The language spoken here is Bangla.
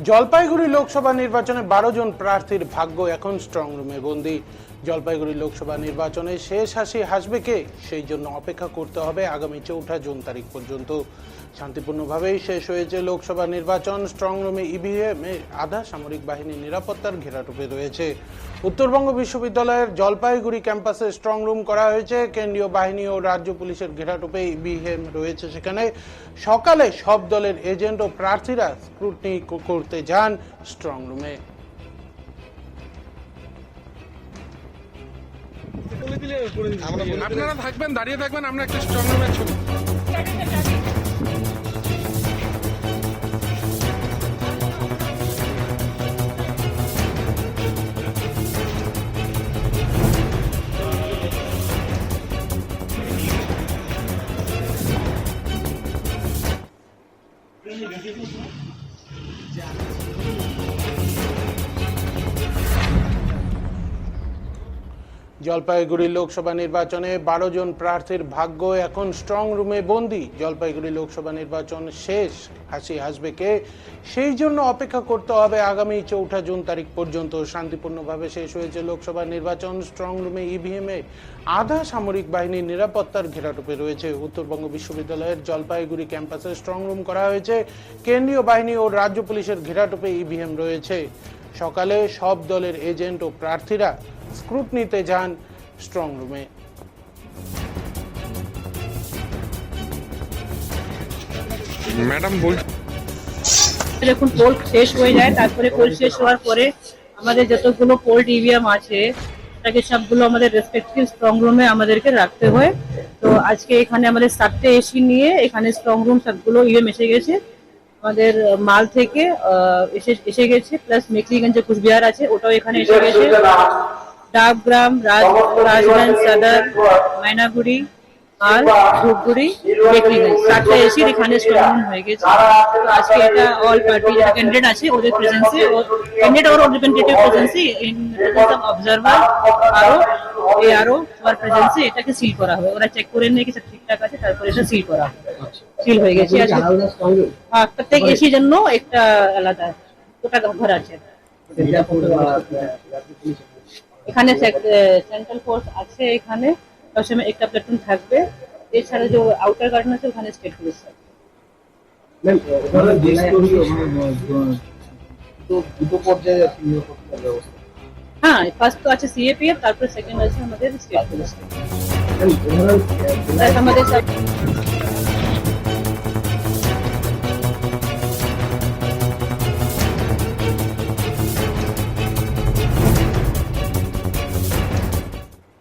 জলপাইগুড়ি লোকসভা নির্বাচনে 12 জন প্রার্থীর ভাগ্য এখন স্ট্রং রুমে বন্দী। জলপাইগুড়ি লোকসভা নির্বাচনে শেষ হাসি হাসবে কে, সেই জন্য অপেক্ষা করতে হবে আগামী 4 জুন তারিখ পর্যন্ত। শান্তিপূর্ণভাবেই শেষ হয়েছে লোকসভা নির্বাচন। স্ট্রং রুমে ইভিএম এ আধা সামরিক বাহিনীর নিরাপত্তার ঘেরাটোপে রয়েছে। উত্তরবঙ্গ বিশ্ববিদ্যালয়ের জলপাইগুড়ি ক্যাম্পাসে স্ট্রং রুম করা হয়েছে। কেন্দ্রীয় বাহিনী ও রাজ্য পুলিশের ঘেরাটোপে ইভিএম রয়েছে সেখানে। সকালে সব দলের এজেন্ট ও প্রার্থীরা স্ক্রুটনি করতে যান স্ট্রং রুমে। আপনারা থাকবেন, দাঁড়িয়ে থাকবেন, আমরা একটা স্ট্রং রুমের ছবি। জলপাইগুড়ি লোকসভা নির্বাচনে 12 জন প্রার্থীর ভাগ্য এখন স্ট্রং রুমে বন্দী। জলপাইগুড়ি লোকসভা নির্বাচন শেষ হাসি হাসবে কে, সেই জন্য অপেক্ষা করতে হবে আগামী 4 জুন তারিখ পর্যন্ত। শান্তিপূর্ণভাবে শেষ হয়েছে লোকসভা নির্বাচন। স্ট্রং রুমে ইভিএম এ আধা সামরিক বাহিনীর নিরাপত্তার ঘেরাটোপে রয়েছে। উত্তরবঙ্গ বিশ্ববিদ্যালয়ের জলপাইগুড়ি ক্যাম্পাসে স্ট্রং রুম করা হয়েছে। কেন্দ্রীয় বাহিনী ও রাজ্য পুলিশের ঘেরাটোপে ইভিএম রয়েছে। সকালে সব দলের এজেন্ট ও প্রার্থীরা স্ক্রুটনিতে যান স্ট্রং রুমে। ম্যাডাম বলছি, যখন পোল শেষ হয়ে যায়, তারপরে পোল শেষ হওয়ার পরে আমাদের যতগুলো পোল ইভিএম আছে তাকে সবগুলো আমাদের রেসপেক্টিভ স্ট্রং রুমে আমাদেরকে রাখতে হয়। তো আজকে এখানে আমাদের 7টে এসি নিয়ে এখানে স্ট্রং রুম সবগুলো ইভিএম এসে গেছে। আমাদের মাল থেকে এসে গেছে, প্লাস মেখলিগঞ্জে কুচবিহার আছে ওটাও এখানে এসে গেছে। ডাবগ্রাম, রাজগঞ্জ, সদর, মাইনাগুড়ি আর ধূপগুড়ি, মেখলিগঞ্জ 7টা এসির এখানে স্ট্রং রুম হয়ে গেছে। তো আজকে এটা অল পার্টি যারা ক্যান্ডিডেট আছে ওদের প্রেজেন্সে, ক্যান্ডিডেট और রিপ্রেজেন্টেটিভ প্রেজেন্সে, ইন প্রেজেন্স অফ অবজারভার আরও ওর প্রেজেন্সে এটাকে সিল করা হবে। ওরা চেক করে নিয়ে কি সব ঠিকঠাক আছে, তারপরে এটা সিল করা হবে। সিল হয়ে গেছে। হ্যাঁ, প্রত্যেক এসির জন্য একটা আলাদা ওটা ঘর আছে। এখানে সেন্ট্রাল ফোর্স আছে, এখানে সবসময় একটা প্ল্যাটুন থাকবে। এছাড়া যে আউটার গার্ডেন আছে ওখানে স্টেট পুলিশ থাকবে। হ্যাঁ, ফার্স্ট তো আছে সিএপিএফ, তারপরে সেকেন্ড আছে আমাদের স্টেট পুলিশ। আমাদের সব